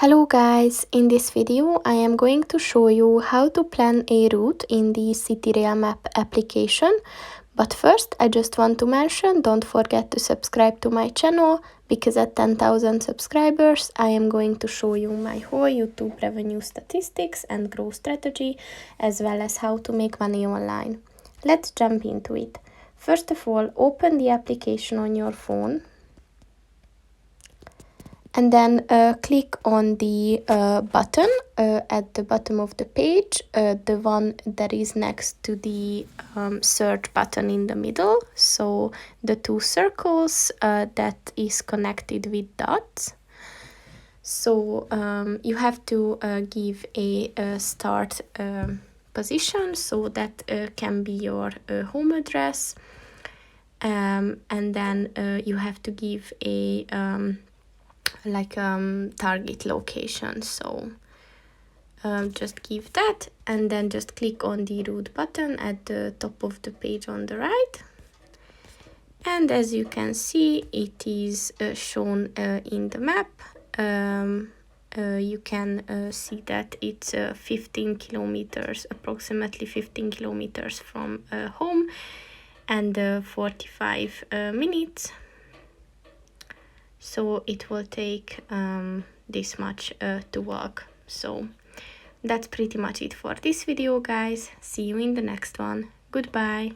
Hello guys, in this video I am going to show you how to plan a route in the CityRail map application. But first I just want to mention, don't forget to subscribe to my channel, because at 10,000 subscribers I am going to show you my whole YouTube revenue statistics and growth strategy, as well as how to make money online. Let's jump into it. First of all, open the application on your phone. And then click on the button at the bottom of the page, the one that is next to the search button in the middle. So the two circles that is connected with dots. So you have to give a start position, so that can be your home address. And then you have to give a target location, so just give that, and then just click on the route button at the top of the page on the right. And as you can see, it is shown in the map. You can see that it's 15 kilometers, approximately 15 kilometers from home, and 45 minutes. So it will take this much to walk. So that's pretty much it for this video, guys. See you in the next one. Goodbye.